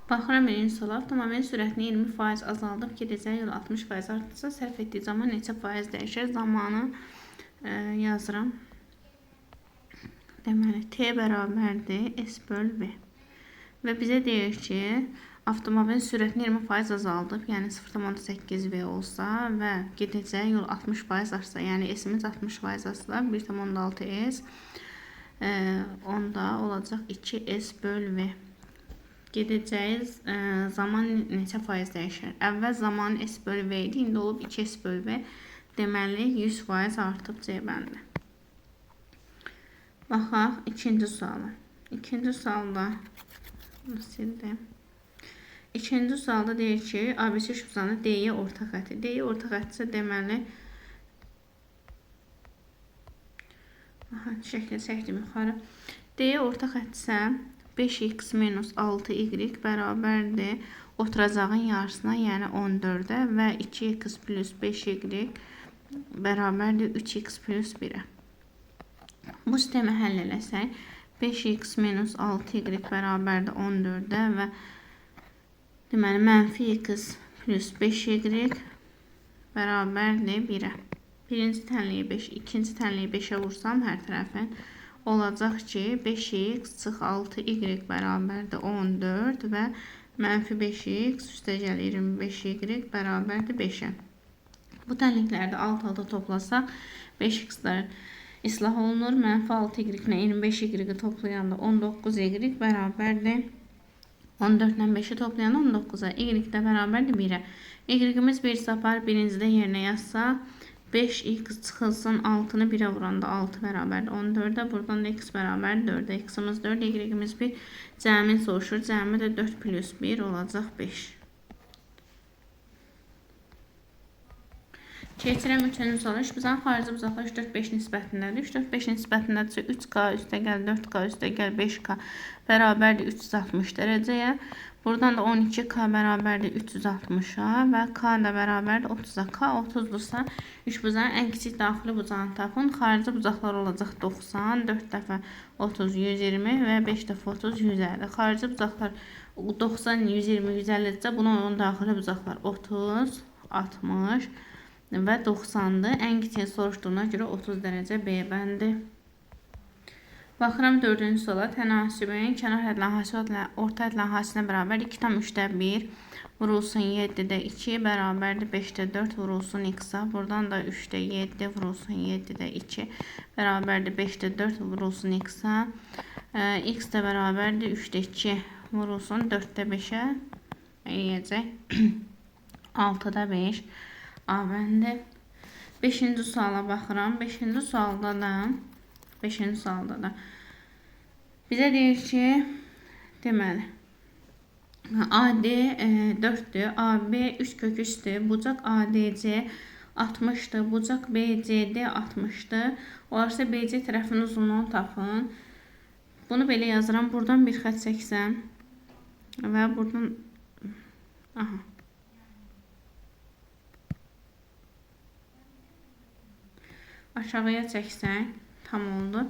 Baxıram birinci suala. Avtomobilin sürətini 20% azaldıb gedəcəyi yol 60% artsa, sərf etdiyi zaman neçə faiz dəyişir? Zamanı yazıram. Deməli, T bərabərdir S böl V. Və bizə deyir ki, avtomobilin sürətini 20% azaldıb, yəni 0,8 V olsa və gedəcəyi yol 60% artsa, yəni S-imiz 60% artsa, 1,6 S onda olacaq 2 S böl V. Gedəcəyi zaman neçə faiz dəyişir? Əvvəl zaman S böl V idi, indi olub 2 S böl V. Deməli, 100% artıb C bəndi. Baxaq, ikinci suala. İkinci sualda sildim. İkinci sualda deyir ki, ABC üçbucağının D-yə ortaq xətti. D-yə ortaq xəttisə deməli, şəkli çəkdim yuxarı. D-yə ortaq xəttisə 5x minus 6y bərabərdir oturacağın yarısına, yəni 14-ə və 2x plus 5y bərabərdir 3x plus 1-ə. Bu sistemi həll eləsək, 5x minus 6y bərabərdir 14-ə və deməli, mənfi x plus 5y bərabərdir 1-ə. Birinci tənliyi 5, ikinci tənliyi 5-ə vursam hər tərəfin, olacaq ki, 5x çıx 6y bərabərdir 14 və mənfi 5x üstəgəl 25y bərabərdir 5-ə. Bu tənliklərdə alt-alta toplasaq, 5x-lər islah olunur. Mənfi 6y ilə 25y toplayanda 19y bərabərdir 14 ilə 5-i toplayanda 19-a. Y də bərabərdir 1-ə. Y-imiz 1 sapar, birincidə yerinə yazsaq, 5x çıxılsın 6-nı 1-ə vuranda 6 bərabərdir 14-ə. Buradan da x bərabərdir 4-ə. X-imiz 4, Y-imiz 1. Cəmi soruşur. Cəmi də 4 plus 1 olacaq 5. Keçirəm 3-cü suala. Üçbucağın xarici bucaqlar 3, 4, 5 nisbətindədir. 3, 4, 5 nisbətindədirsə 3k üstəgəl 4k üstəgəl 5k bərabərdir 360 dərəcəyə. Buradan da 12k bərabərdir 360-a və k da bərabərdir 30-a. K 30-dursa, üçbucağın ən kiçik daxili bucağını tapın. Xarici bucaqlar olacaq 90, 4 dəfə 30, 120 və 5 dəfə 30, 150. Xarici bucaqlar 90, 120, 150-dirsə, buna onun daxili bucaqlar 30, 60 və 90-dır. Ən kiçik soruşduğuna görə 30 dərəcə B bəndi. Baxıram 4-cü suala. Tənasübün kənar hədlən hasil orta hədlən hasilinə bərabər 2/3 vurulsun 7-də 2 bərabərdir 5-də 4 vurulsun x-a. Buradan da 3-də 7 vurulsun 7-də 2 bərabərdir 5-də 4 vurulsun x-a. X də bərabərdir 3-də 2 vurulsun 4-də 5-ə eləyəcək 6-da 5 A bəndi. 5-ci suala baxıram. 5-ci sualda da bizə deyir ki, deməli, AD 4-dür, AB 3/3-dür, bucaq ADC 60-dır, bucaq BCD 60-dır. Olarsa BC tərəfinin uzunluğunu tapın. Bunu belə yazıram, buradan bir xət çəksəm və buradan aşağıya çəksən, tam oldu.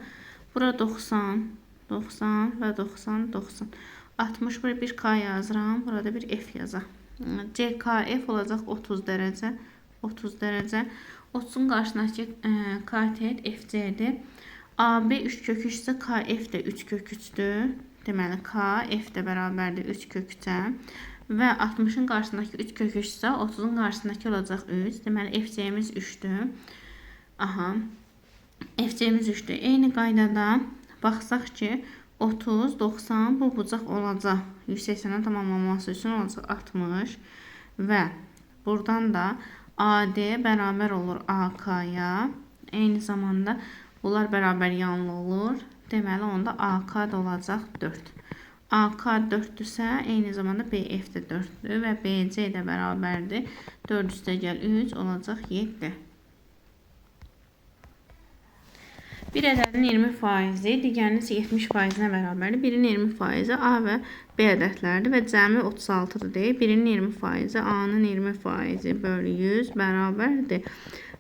Bura 90, 90 və 90, 90. 60, buraya bir K yazıram, burada bir F yazaq. CKF olacaq 30 dərəcə, 30 dərəcə. 30-un qarşısındakı katet FC'dir. AB 3/3-sə KF də 3/3-dür. Deməli, KF də bərabərdir 3/3-ə. Və 60-ın qarşısındakı 3/3-sə 30-un qarşısındakı olacaq 3. Deməli, FC'miz 3-dür. FC'miz 3-dür. Eyni qaydada baxsaq ki, 30, 90 bu bucaq olacaq. 180-ə tamamlanması üçün olacaq 60 və buradan da AD bərabər olur AK-ya. Eyni zamanda bunlar bərabər yanlı olur. Deməli, onda AK da olacaq 4. AK 4-dürsə, eyni zamanda BF də 4-dür və BC də bərabərdir. 4 üstəgəl 3 olacaq 7. Bir ədədin 20%, digərinin isə 70%-nə bərabərdir. Birinin 20%-i A və B ədədlərdir və cəmi 36-dır deyil. Birinin 20%-i A-nın 20%-i bölü 100 bərabərdir.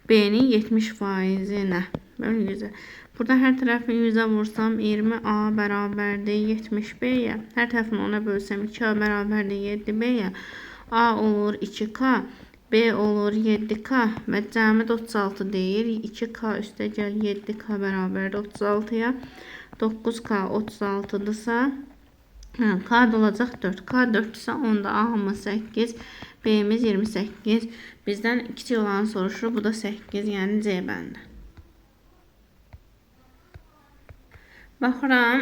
B-nin 70%-i nə? Bölü 100-ə. Burada hər tərəfi 100-ə vursam 20A bərabərdir 70B-yə. Hər tərəfini 10-a bölsəm 2A bərabərdir 7B-yə. A olur 2K, B olur 7K və cəmi 36 deyir. 2K üstə gəl 7K bərabərdir 36-ya. 9K 36-dırsa, K da olacaq 4. K 4-dürsə onda A-mız 8, B-miz 28. Bizdən kiçik olanı soruşur. Bu da 8, yəni C bəndi. Baxıram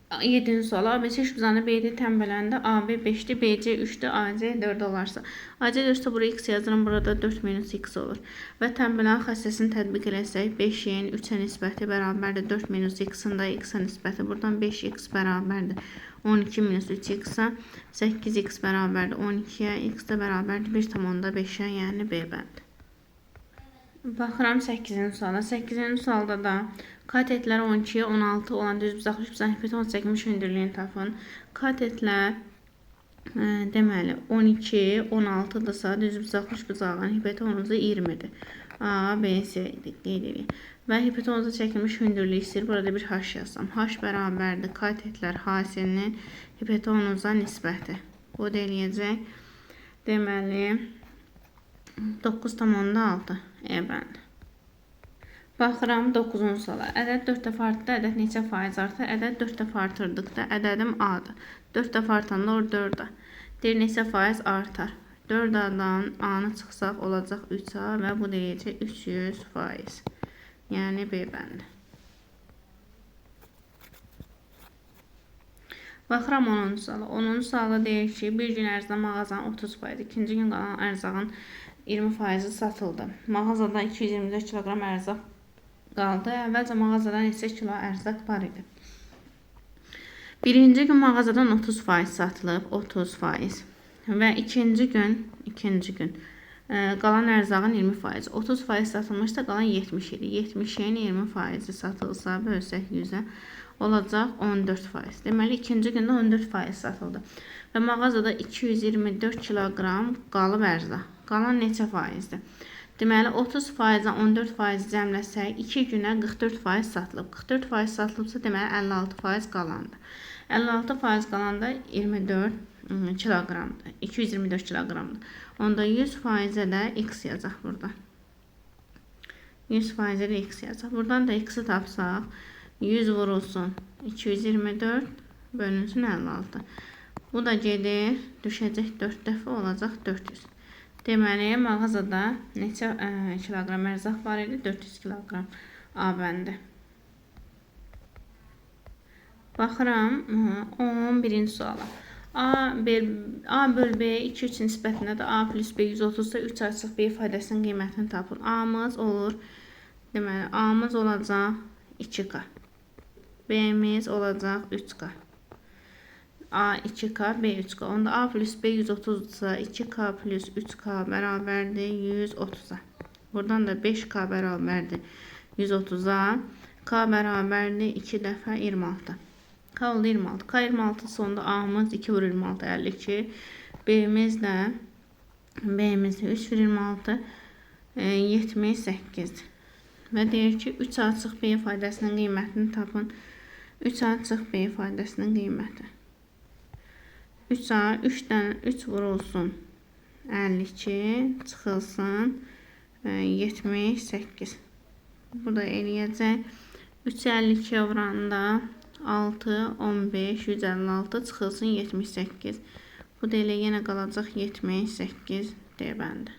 7-ci suala. ABC şubzanı BD tənbələndə AB 5-dir, BC 3-dür, AC 4 olarsa. AC 4-sə buraya x yazıram, burada 4 minus x olur. Və tənbələn xəstəsini tətbiq eləsək 5-in 3-ə nisbəti bərabərdir 4 minus x-in da x-ə nisbəti. Buradan 5x bərabərdir 12 minus 3x-a, 8x bərabərdir 12-yə, x də bərabərdir 1,5-ə, yəni B bəndi. Baxıram 8-ci suala. 8-ci sualda da katetlər 12-yə 16 olan düzbucaqlı şubzanın hipotenuzunu çəkilmiş hündürlüyünü tapın. Katetlər deməli 12, 16-dırsa düzbucaqlı şubzağın hipotenuzu 20-dir. A, B, C qeyd edirik. Və hipotenuza çəkilmiş hündürlük istəyir. Burada bir H yazsam. H bərabərdir katetlər hasilinin hipotenuza nisbəti. Bu da eləyəcək. Deməli 9,6 E bəndi. Baxıram 9-cu suala. Ədəd 4 dəfə artdı, ədəd neçə faiz artır? Ədəd 4 dəfə artırdıqda ədədim A-dır. 4 dəfə artanda or 4-a. Deyir neçə faiz artar? 4A-dan A-nı çıxsaq olacaq 3A və bu deyəcək 300%. Yəni B bəndi. Baxıram 10-cu suala. 10-cu suala deyir ki, bir gün ərzində mağazanın 30%, ikinci gün qalan ərzağın 20% satıldı. Mağazada 224 kiloqram ərzaq qaldı. Əvvəlcə mağazada neçə kilo ərzaq var idi? Birinci gün mağazadan 30% satılıb, 30%. Və ikinci gün qalan ərzağın 20%. 30% satılmışsa qalan 70 idi. 70-in 20% satılsa bölsək 100-ə olacaq 14%. Deməli ikinci gündə 14% satıldı. Və mağazada 224 kiloqram qalıb ərzaq. Qalan neçə faizdir? Deməli 30%-dən 14% cəmləsək 2 günə 44% satılıb. 44% satılıbsa deməli 56% qalandı. 56% qalanda 24 kiloqramdır. 224 kiloqramdır. Onda 100%-ə də x yazaq burada. 100%-ə də x yazaq. Buradan da x-i tapsaq 100 vurulsun 224 bölünsün 56. Bu da gedir, düşəcək 4 dəfə olacaq 400. Deməli, mağazada neçə kiloqram ərzaq var idi? 400 kiloqram A bəndi. Baxıram 11-ci suala. A böl B 2-3 nisbətində də A plus B 130-da 3 açıq B ifadəsinin qiymətini tapın. A'mız olur, deməli A'mız olacaq 2K. B'miz olacaq 3K. A 2K, B 3K. Onda A plus B 130-dırsa 2K plus 3K bərabərdir 130-a. Buradan da 5K bərabərdir 130-a. K bərabərdir 2 dəfə 26. K oldu 26. K 26 sonunda A'mız 2 vur 26 52. B'miz də 3 vur 26 78. Və deyir ki 3 açıq B ifadəsinin qiymətini tapın. 3 açıq B ifadəsinin qiyməti. 3A 3-dən 3 vurulsun 52 çıxılsın 78. Bu da eləyəcək 3-52 vuranda 6, 15, 156 çıxılsın 78. Bu da elə yenə qalacaq 78 D bəndi.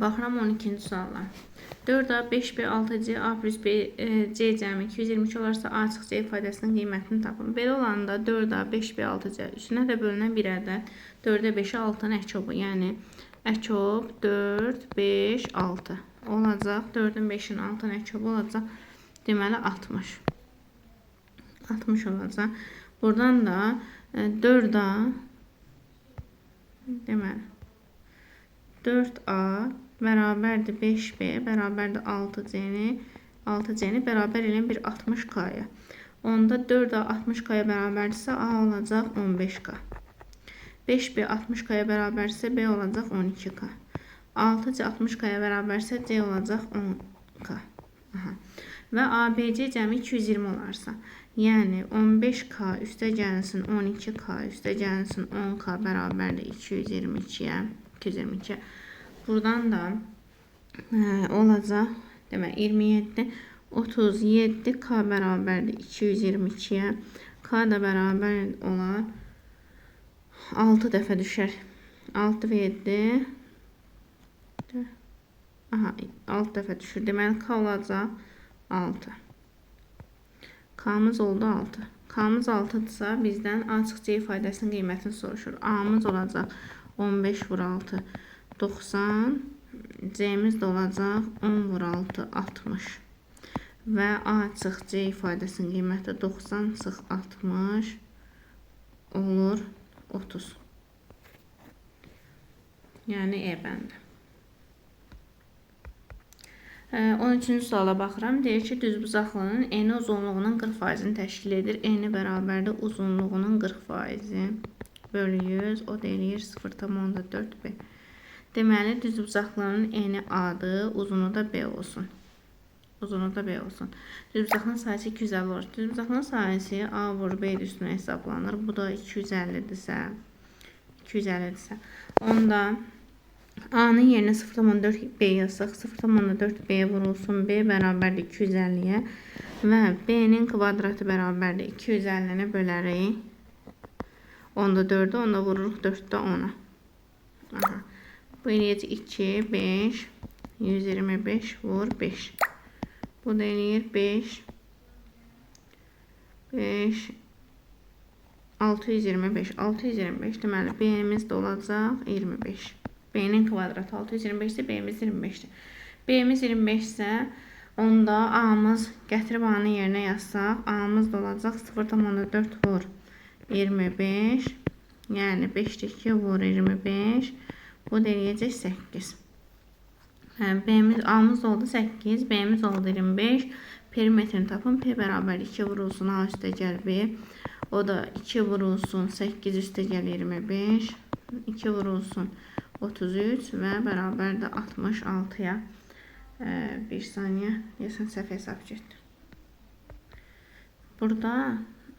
Baxıram 12-ci suala. 4A, 5B, 6C, A plus B, C cəmi 222 olarsa A açıq C ifadəsinin qiymətini tapın. Belə olanda 4A, 5B, 6C üstünə də bölünən bir ədəd 4-ə, 5-ə, 6-nın əkobu. Yəni əkob 4, 5, 6 olacaq. 4-ün, 5-in, 6-nın əkobu olacaq. Deməli 60. 60 olacaq. Buradan da 4A deməli 4A bərabərdir 5B bərabərdir 6C-ni bərabər eləyən bir 60K-ya. Onda 4A 60K-ya bərabərdirsə A olacaq 15K. 5B 60K-ya bərabərdirsə B olacaq 12K. 6C 60K-ya bərabərdirsə C olacaq 10K. və ABC cəmi 220 olarsa, yəni 15K üstəgəlsin 12K üstəgəlsin 10K bərabərdir 222-yə. Buradan da olacaq, deməli 27, 37K bərabərdir 222-yə. K da bərabər olar 6 dəfə düşər. 6 və 7 6 dəfə düşür. Deməli K olacaq 6. K'mız oldu 6. K'mız 6-dırsa bizdən açıq C ifadəsinin qiymətini soruşur. A'mız olacaq 15 vur 6 90. C'miz də olacaq 10 vur 6 60. Və açıq C ifadəsinin qiyməti 90 çıx 60 olur 30. Yəni E bəndi. 13-cü suala baxıram. Deyir ki, düzbucaqlının eni uzunluğunun 40%-ni təşkil edir. Eni bərabərdir uzunluğunun 40%-i bölü 100. O da eləyir 0,4B. Deməli, düzbucaqlının eni A-dır, uzunu da B olsun. Uzunu da B olsun. Düzbucaqlının sayısı 250 olur. Düzbucaqlının sayısı A vur B üstünə hesablanır. Bu da 250-dirsə, onda A'nın yerinə 0,4B yazsaq, 0,4B vurulsun. B bərabərdir 250-yə və B'nin kvadratı bərabərdir 250-ni bölərik. Onda 4-ə, onda vururuq 4-də 10-a. Bu eləyəcək 2, 5, 125 vur 5. Bu da eləyir 5, 625. 625 deməli B'miz də olacaq 25. B'nin kvadratı 625-dir, B'miz 25-dir. B'miz 25-sə, onda A'mız gətirib A'nın yerinə yazsaq, A'mız da olacaq 0,4 vur 25. Yəni 5-2 vur 25. Bu da eləyəcək 8. A'mız oldu 8, B'miz oldu 25. Perimetrini tapın. P bərabər 2 vurulsun A üstə gəl B. O da 2 vurulsun 8 üstə gəl 25. 2 vurulsun 33 və bərabər də 66-ya. Bir saniyə. Deyəsən səhv hesab getdi. Burada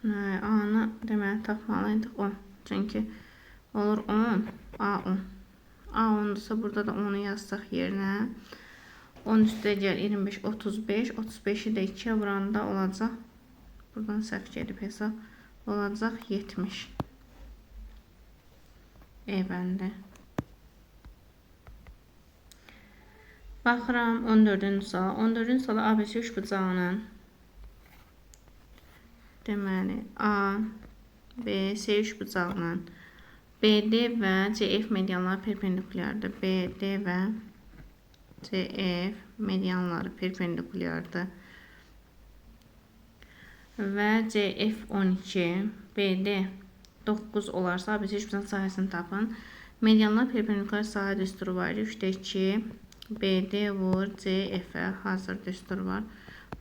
A-nı deməli tapmalıydıq 10. Çünki olur 10, A 10. A 10-dursa burada da 10'u yazsaq yerinə. 10 üstə gəl 25, 35. 35'i də 2'yə vuranda olacaq. Buradan səhv gedib hesab. Olacaq 70. E bəndi. Baxıram 14-cü suala. 14-cü suala ABC üçbucağının deməli A, B, C üçbucağının BD və CF medianları perpendikulyardır. BD və CF medianları perpendikulyardır. Və CF 12, BD 9 olarsa ABC üçbucağının sahəsini tapın. Medianlar perpendikulyar sahə düsturu var. 3'də 2 BD vur CF-ə hazır düstur var.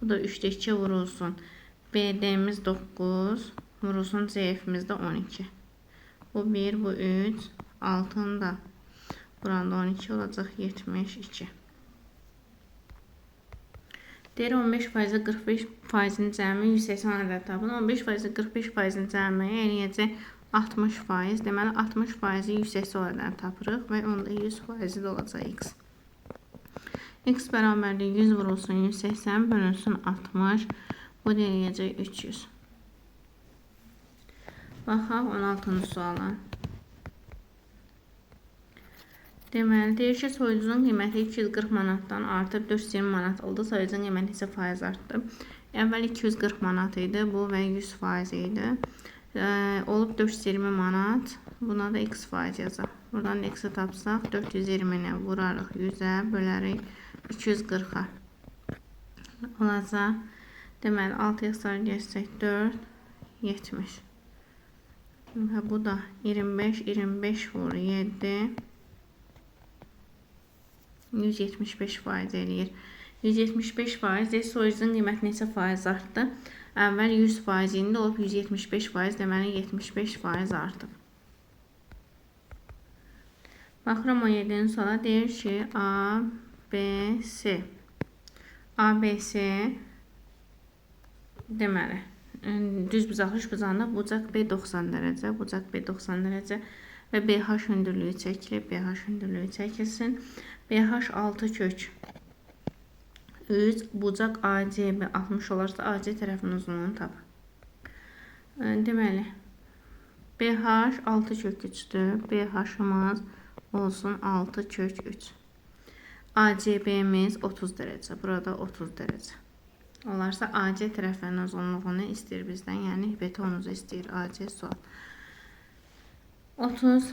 Bu da 3'də 2 vurulsun. BD'miz 9 vurulsun CF'miz də 12. Bu 1, bu 3, altında buranda 12 olacaq 72. Deyir 15% 45%-in cəmi 180 ədəd tapın. 15% 45%-in cəmi eləyəcək 60%. Deməli 60%-i 180 ədəd tapırıq və onda 100%-i də olacaq x. X bərabərdir 100 vurulsun 180 bölünsün 60. Bu da eləyəcək 300. Baxaq 16-cı suala. Deməli, deyir ki, soyucunun qiyməti 240 manatdan artıb 420 manat oldu. Soyucunun qiyməti isə faiz artdı. Əvvəl 240 manat idi, bu və 100% idi. Olub 420 manat. Buna da x faiz yazaq. Buradan x-i tapsaq 420-ni vurarıq 100-ə, bölərik 240-a. Olacaq. Deməli, 6-yə sarı geçsək 4, 70. Və bu da 25, 25 vur 7, 175% eləyir. 175% deyir, soyucunun qiyməti neçə faiz artdı? Əvvəl 100% indi olub 175%, deməli 75% artıb. Baxıram 17-ci suala, deyir ki, ABC deməli, düz bucaqlı üçbucağında bucaq B 90 dərəcə, bucaq B 90 dərəcə və BH hündürlüyü çəkilir. BH hündürlüyü çəkilsin. BH 6 kök 3, bucaq ACB 60 olarsa AC tərəfinin uzunluğunu tapın. Deməli, BH 6 kök 3'dür. BH-ımız olsun 6 kök 3. ACB-miz 30 dərəcə. Burada 30 dərəcə. Olarsa AC tərəfinin uzunluğunu istəyir bizdən. Yəni betonunuzu istəyir AC sual. 30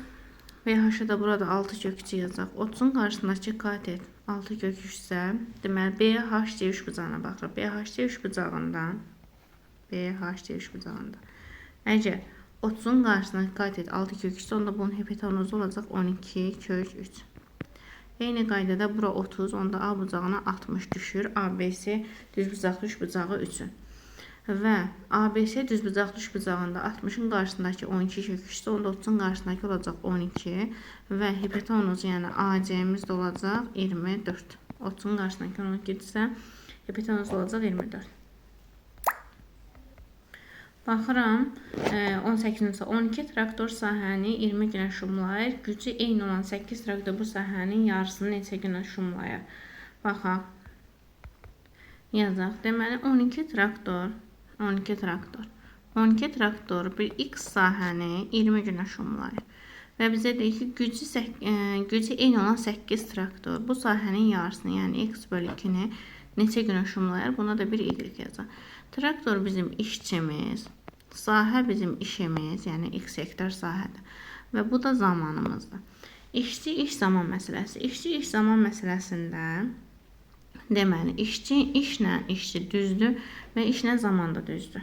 BH-ı da burada 6 kök 3 yazacaq. 30'un qarşısındakı katet 6 kök 3 isə, deməli BHC üçbucağına baxırıq. BHC üçbucağından əgər 30'un qarşısındakı katet 6 kök 3 onda bunun hipotenuzu olacaq 12 kök 3. Eyni qaydada bura 30, onda A bucağına 60 düşür. ABC düzbucaqlı üçbucağı üçün. Və ABC düzbucaqlı üçbucağında 60'ın qarşısındakı 12 kök 3'də, onda 30'un qarşısındakı olacaq 12 və hipotenuzu, yəni AC'miz də olacaq 24. 30'un qarşısındakı 12 isə hipotenuzu olacaq 24. Baxıram, 18-ci 12 traktor sahəni 20 günə şumlayır. Gücü eyni olan 8 traktor bu sahənin yarısını neçə günə şumlayır? Baxaq. Yazaq. Deməli 12 traktor bir X sahəni 20 günə şumlayır. Və bizə deyir ki, gücü eyni olan 8 traktor bu sahənin yarısını, yəni X bölü 2-ni neçə günə şumlayır? Buna da bir Y yazaq. Traktor bizim işçimiz, sahə bizim işimiz, yəni X hektar sahədir. Və bu da zamanımızdır. İşçi iş zaman məsələsi. İşçi iş zaman məsələsində deməli, işçi işlə işçi düzdür və işlə zaman da düzdür.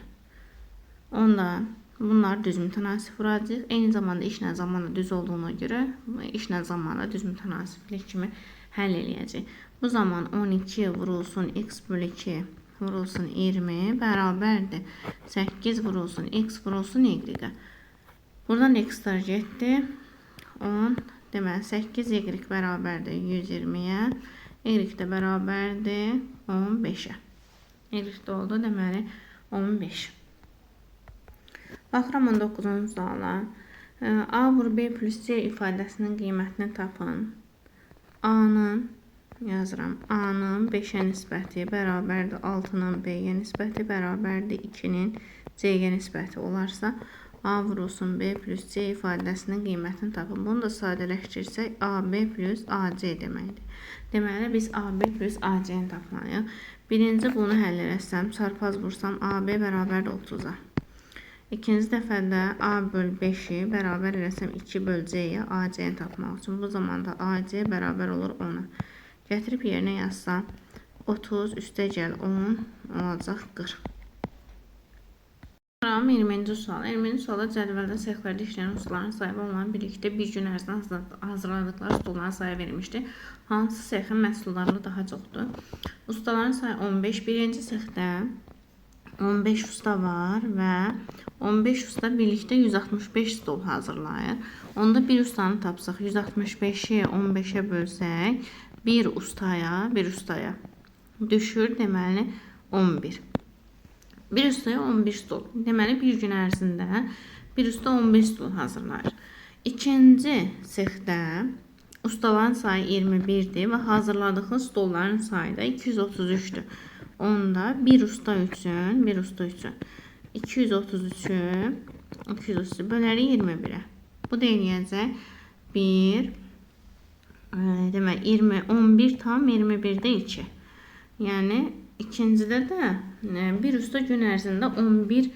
Onda bunlar düz mütənasib vuracaq. Eyni zamanda işlə zaman da düz olduğuna görə işlə zaman da düz mütənasiblik kimi həll eləyəcək. Bu zaman 12 vurulsun X bölü 2 vurulsun 20 bərabərdir. 8 vurulsun X vurulsun Y. Buradan X'lar getdi. 10. Deməli 8 Y bərabərdir 120-yə. Y də bərabərdir 15-ə. Y də oldu, deməli 15. Baxıram 19-cu suala. A vur B plus C ifadəsinin qiymətini tapın. A-nın yazıram. A-nın 5'ə nisbəti bərabərdir 6'nın B-yə nisbəti bərabərdir 2'nin C-yə nisbəti olarsa A vurulsun B plus C ifadəsinin qiymətini tapın. Bunu da sadələşdirsək AB plus AC deməkdir. Deməli biz AB plus AC-ni tapmalıyıq. Birinci bunu həll eləsəm, çarpaz vursam AB bərabərdir 30'a. İkinci dəfədə A bölü 5'i bərabər eləsəm 2 bölü C-yə AC-ni tapmaq üçün. Bu zamanda AC bərabər olur 10'a. Gətirib yerinə yazsam 30 üstə gəl 10 olacaq 40. 20-ci sual. 20-ci sualda cədvəldə sexlərdə işləyən ustaların sayı olan birlikdə bir gün ərzində hazırladıqları stolların sayı verilmişdir. Hansı sexin məhsuldarlığı daha çoxdur? Ustaların sayı 15. Birinci sexdə 15 usta var və 15 usta birlikdə 165 stol hazırlayır. Onda bir ustanı tapsaq 165'i 15'e bölsək bir ustaya düşür, deməli 11. Bir ustaya 11 stol. Deməli bir gün ərzində bir usta 11 stol hazırlayır. İkinci sexdə ustaların sayı 21'dir və hazırladığı stolların sayı da 233'dür. Onda bir usta üçün 233'ü bölərik 21'ə. Bu da eləyəcək 1 demək 11 tam 21'də 2. Yəni ikincidə də bir usta gün ərzində 11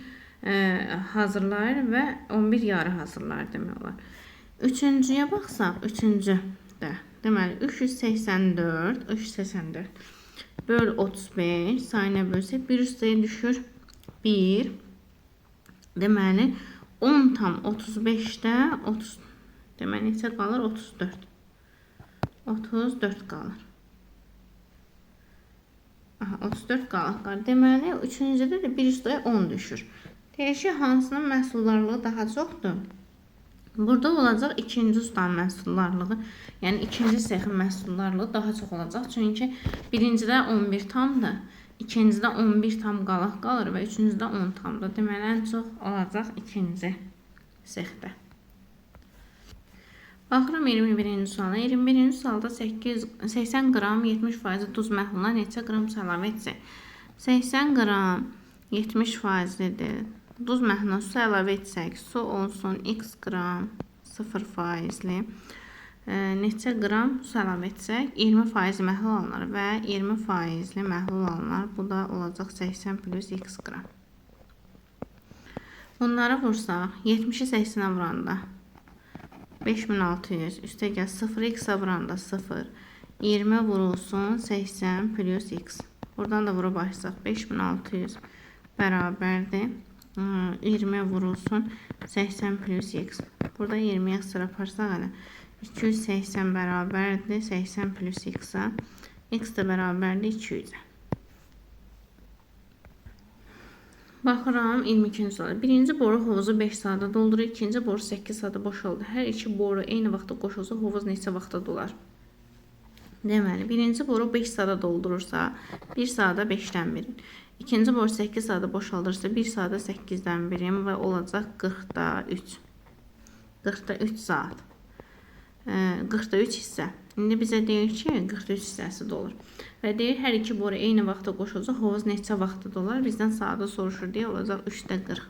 hazırlayır və 11 yarı hazırlayır demək olar. Üçüncüyə baxsaq, üçüncüdə deməli 384 böl 35 sayına bölsək bir ustaya düşür 1. Deməli 10 tam 35'də 30 deməli neçə qalır? 34 qalır. 34 qalır. Deməli üçüncüdə də bir ustaya 10 düşür. Deyək ki, hansının məhsuldarlığı daha çoxdur? Burada olacaq ikinci ustanın məhsuldarlığı, yəni ikinci sexin məhsuldarlığı daha çox olacaq. Çünki birincidə 11 tamdır, İkincidə 11 tam qalaq qalır və üçüncüdə 10 tamdır. Deməli, ən çox olacaq ikinci sexdə. Baxıram 21-ci suala. 21-ci sualda 80 qram 70% duz məhluluna neçə qram su əlavə etsək? 80 qram 70%-dir. Duz məhluluna su əlavə etsək, su olsun x qram 0%-li. Neçə qram su əlavə etsək 20% məhlul alınır və 20%-li məhlul alınır. Bu da olacaq 80 plus x qram. Bunları vursaq 70-i 80-ə vuranda 5600 üstəgəl 0x-ə vuranda 0. 20 vurulsun 80 plus x. Buradan da vurub açsaq 5600 bərabərdir. 20 vurulsun 80 plus x. Burada 20-yə sıra aparsaq hələ 280 bərabərdir 80 plus x-a. X də bərabərdir 200-ə. Baxıram 22-ci suala. Birinci boru hovuzu 5 saata doldurur, ikinci boru 8 saata boşaldı. Hər iki boru eyni vaxtda qoşulsa hovuz neçə vaxtda dolar? Deməli, birinci boru 5 saata doldurursa 1 saata 5-dən birin. İkinci boru 8 saata boşaldırsa 1 saata 8-dən birin və olacaq 40-da 3. 40-da 3 saat. 40-da 3 hissə. İndi bizə deyir ki, 43 hissəsi dolur. Və deyir, hər iki boru eyni vaxtda qoşulsa hovuz neçə vaxtda dolar? Bizdən saata soruşur deyə olacaq 3-də 40.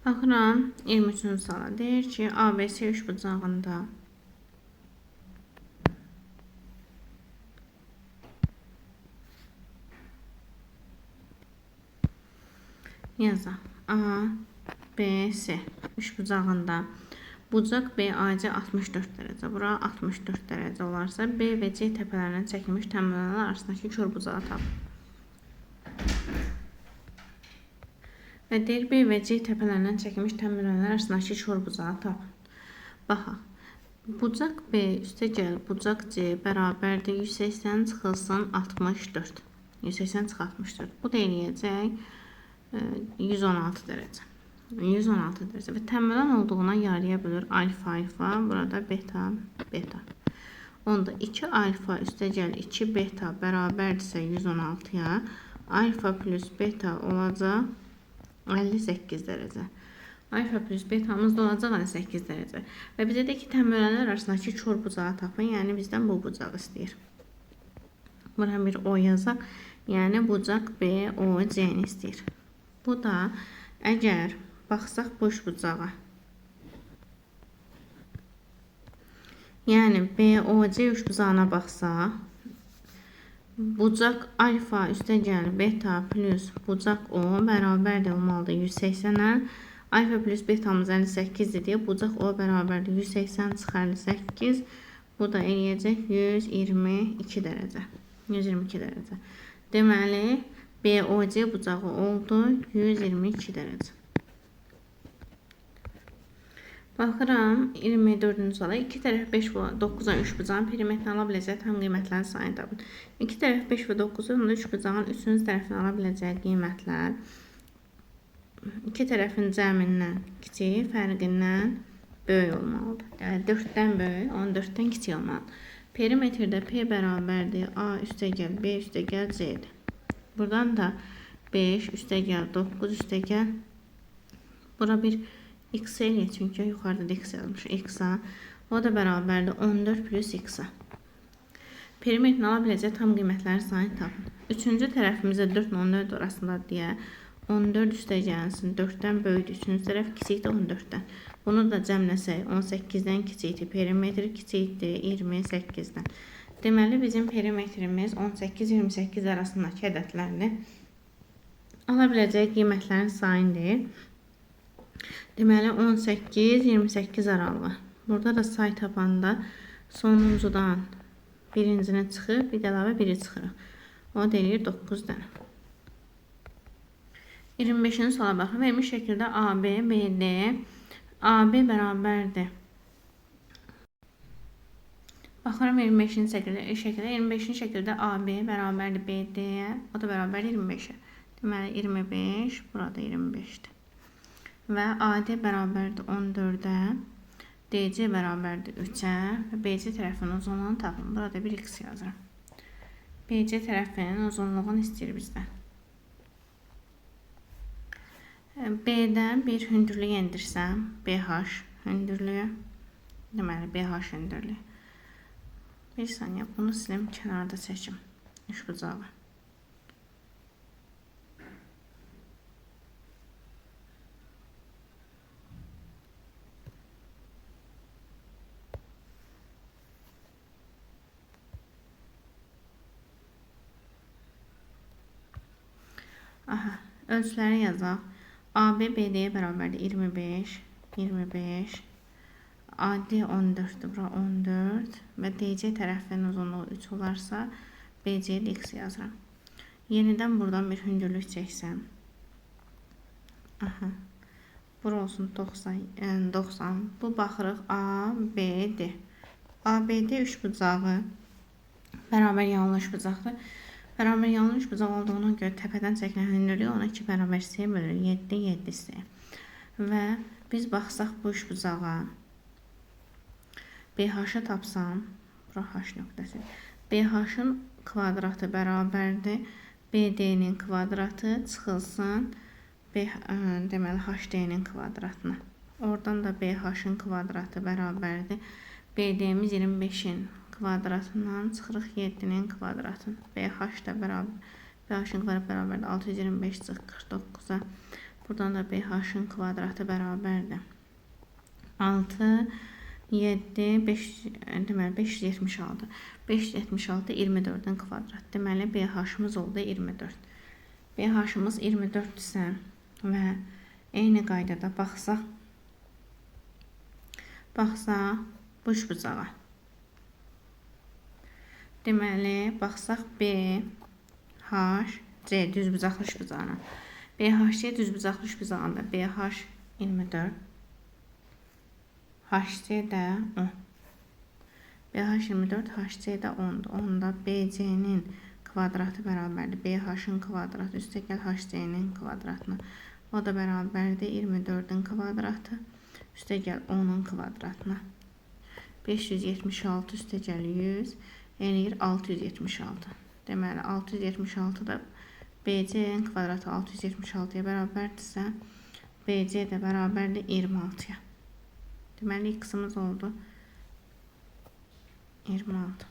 Baxıram 23-cü suala. Deyir ki, ABC üçbucağında yazaq. A, B, C üçbucağında bucaq BAC 64 dərəcə, bura 64 dərəcə olarsa, B və C təpələrindən çəkilmiş təmirləmələr arasındakı körbucağı tapın. Və deyir, B və C təpələrindən çəkilmiş təmirləmələr arasındakı körbucağı tapın. Baxaq. Bucaq B üstəgəl bucaq C bərabərdir 180 çıxılsın 64. 180 çıx 64. Bu da eləyəcək 116 dərəcə. 116 dərəcə və təmirən olduğuna yarıya bölür alfa alfa, burada beta beta. Onda 2 alfa üstəgəl 2 beta bərabərdirsə 116-ya, alfa plus beta olacaq 58 dərəcə. Alfa plus betamız da olacaq 58 dərəcə. Və bizə də ki, təmirənlər arasındakı kör bucağı tapın, yəni bizdən bu bucağı istəyir. Bura bir O yazaq, yəni bucaq B, O, C-ni istəyir. Bu da əgər baxsaq bu üçbucağa. Yəni BOC üçbucağına baxsaq, bucaq alfa üstəgəl beta plus bucaq O bərabərdir olmalıdır 180-ə. Alfa plus betamız 58-dir deyə bucaq O bərabərdir 180 çıx 58. Bu da eləyəcək 122 dərəcə. 122 dərəcə. Deməli, BOC bucağı oldu 122 dərəcə. Baxıram 24-cü suala. 2 tərəf 5 və 9-dan 3 bucağın perimetrini ala biləcək tam qiymətlərin sayını tapın. 2 tərəf 5 və 9-dan 3 bucağın 3-cü tərəfini ala biləcək qiymətlər 2 tərəfin cəmindən kiçik, fərqindən böyük olmalıdır. Yəni 4-dən böyük, 14-dən kiçik olmalıdır. Perimetrdə P bərabərdir A üstəgəl B üstəgəl C-dir. Buradan da 5 üstəgəl 9 üstəgəl bura bir x eləyək, çünki yuxarıda da x yazmış x-a. O da bərabərdir 14 plus x-a. Perimetrini ala biləcək tam qiymətlərin sayını tapın. Üçüncü tərəfimizdə 4 ilə 14 arasında deyə 14 üstəgəlsin 4-dən böyükdür. Üçüncü tərəf kiçikdir 14-dən. Bunu da cəmləsək 18-dən kiçikdir. Perimetr kiçikdir 28-dən. Deməli, bizim perimetrimiz 18-28 arasındakı ədədlərdir. Ala biləcək qiymətlərin sayındır. Deməli 18-28 aralığı. Burada da say tapanda sonuncudan birincini çıxır, bir də əlavə biri çıxırıq. O deyir 9 dənə. 25-ci suala baxın. Vermiş şəkildə AB, BD, AB bərabərdir. Baxıram 25-ci şəkildə 25-ci şəkildə AB bərabərdir BD-yə, o da bərabərdir 25-ə. Deməli 25, burada 25-dir. Və AD bərabərdir 14-ə DC bərabərdir 3-ə və BC tərəfinin uzunluğunu tapın. Burada bir x yazıram. BC tərəfinin uzunluğunu istəyir bizdən. B-dən bir hündürlük endirsəm, BH hündürlüyü, deməli BH hündürlüyü. Bir saniyə, bunu silim, kənarda çəkim. Üçbucağı. Aha, ölçüləri yazaq. AB BD-yə bərabərdir 25, 25. AD 14-dür, bura 14 və DC tərəfinin uzunluğu 3 olarsa, BC-də x yazıram. Yenidən buradan bir hündürlük çəksəm. Aha, bura olsun 90. Bu baxırıq ABD. ABD üçbucağı bərabər yanlı üçbucaqdır. Bərabər yanlı üçbucaq olduğuna görə təpədən çəkilən hündürlük ona 2 bərabər hissəyə bölür. 7, 7 hissəyə. Və biz baxsaq bu üçbucağa BH-ı tapsam, bura H nöqtəsi. BH-ın kvadratı bərabərdir BD-nin kvadratı çıxılsın deməli HD-nin kvadratına. Oradan da BH-ın kvadratı bərabərdir BD-miz 25-in kvadratından çıxırıq 7-nin kvadratını. BH da bərabər. BH-ın kvadratı bərabərdir 625 çıx 49-a. Buradan da BH-ın kvadratı bərabərdir 6, 7, 5, deməli 576. 576 24-ün kvadratı. Deməli BH-ımız oldu 24. BH-ımız 24-dürsə və eyni qaydada baxsaq bu üçbucağa. Deməli, baxsaq B, H, C düzbucaqlı üçbucağına. BHC düzbucaqlı üçbucağında BH 24, HC də 10. BH 24, HC də 10-dur. Onda BC-nin kvadratı bərabərdir BH-ın kvadratı üstə gəl HC-nin kvadratına. O da bərabərdir 24-ün kvadratı üstə gəl 10-un kvadratına. 576 üstə gəl 100. Eləyir 676. Deməli 676 da BC-nin kvadratı 676-ya bərabərdirsə, BC də bərabərdir 26-ya. Deməli x-ımız oldu 26.